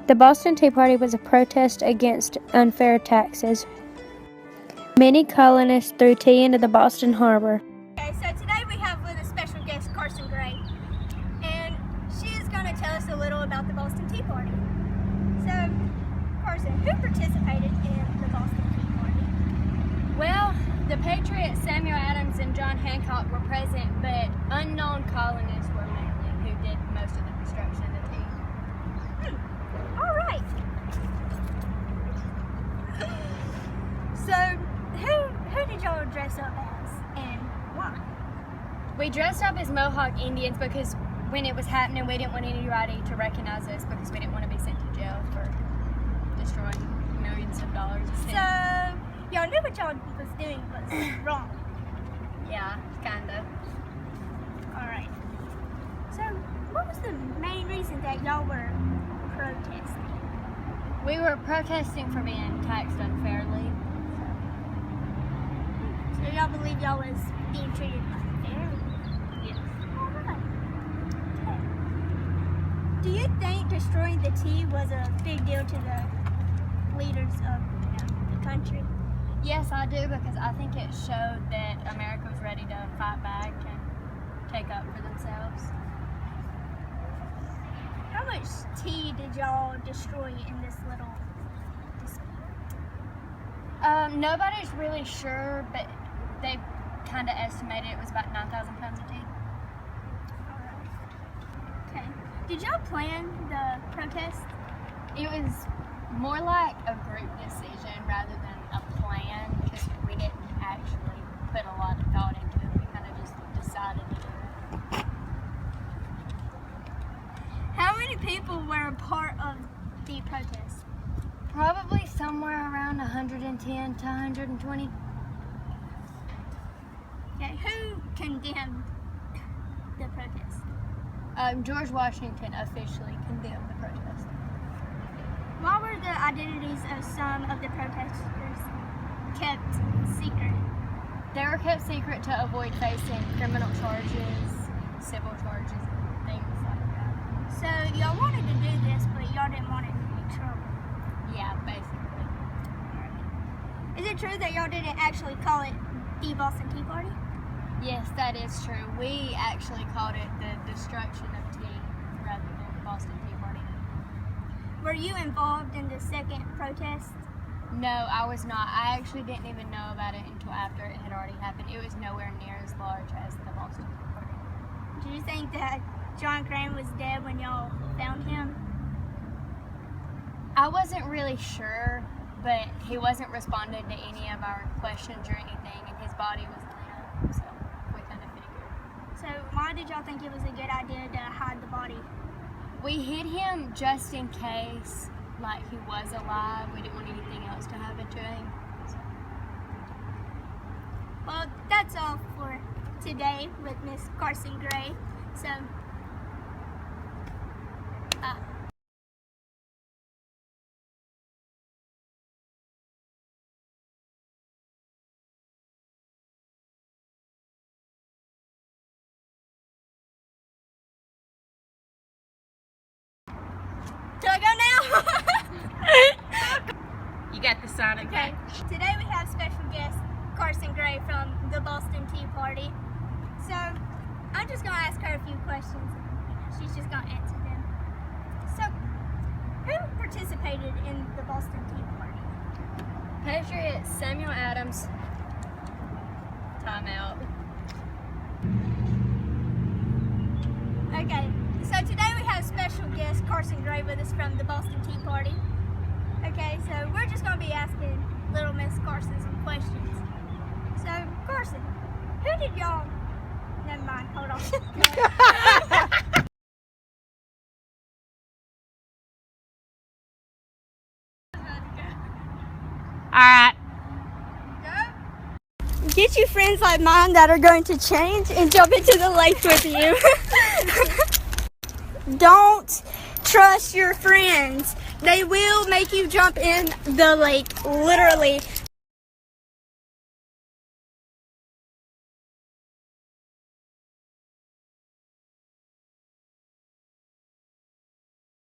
The Boston Tea Party was a protest against unfair taxes. Many colonists threw tea into the Boston harbor. Okay, so today we have with a special guest, Carson Gray, and she is going to tell us a little about the Boston Tea Party. So, Carson, who participated in the Boston Tea Party? Well, the Patriots Samuel Adams and John Hancock were present, but unknown colonists were mainly who did most of the construction of the tea. All right. So, who did y'all dress up as and why? We dressed up as Mohawk Indians because when it was happening, we didn't want anybody to recognize us because we didn't want to be sent to jail for destroying millions of dollars of tea. So, y'all knew what y'all was doing was wrong. Yeah, kind of. All right. So, what was the main reason that y'all were protesting? We were protesting for being taxed unfairly. So y'all believe y'all was being treated unfairly? Yes. All right. Okay. Do you think destroying the tea was a big deal to the leaders of the country? Yes, I do, because I think it showed that America was ready to fight back and take up for themselves. How much tea did y'all destroy in this little dispute? Nobody's really sure, but they kind of estimated it was about 9,000 pounds of tea. Alright. Okay. Did y'all plan the protest? It was more like a group decision rather than a plan, because we didn't actually put a lot of thought into it. We kind of just decided to do it. How many people were a part of the protest? Probably somewhere around 110 to 120. Okay, who condemned the protest? George Washington officially condemned the protest. Why were the identities of some of the protesters kept secret? They were kept secret to avoid facing criminal charges, civil charges, and things like that. So y'all wanted to do this, but y'all didn't want it to be trouble. Yeah, basically. Is it true that y'all didn't actually call it the Boston Tea Party? Yes, that is true. We actually called it the destruction of tea rather than the Boston Tea Party. Were you involved in the second protest? No, I was not. I actually didn't even know about it until after it had already happened. It was nowhere near as large as the Boston Tea Party. Do you think that John Crane was dead when y'all found him? I wasn't really sure, but he wasn't responding to any of our questions or anything, and his body was laying up, so we kind of figured. So why did y'all think it was a good idea to hide the body? We hid him just in case, like, he was alive. We didn't want anything else to happen to him. So. Well, that's all for today with Miss Carson Gray. So, do I go now? You got the sign, Okay. Today we have special guest Carson Gray from the Boston Tea Party. So I'm just gonna ask her a few questions. She's just gonna answer them. So, who participated in the Boston Tea Party? Patriots Samuel Adams. Timeout. Okay. So today we have special guest Carson Gray with us from the Boston Tea Party. Okay, so we're just gonna be asking little Miss Carson some questions. So, Carson, who did y'all... Never mind, hold on. Alright. Get you friends like mine that are going to change and jump into the lake with you. Don't trust your friends. They will make you jump in the lake, literally.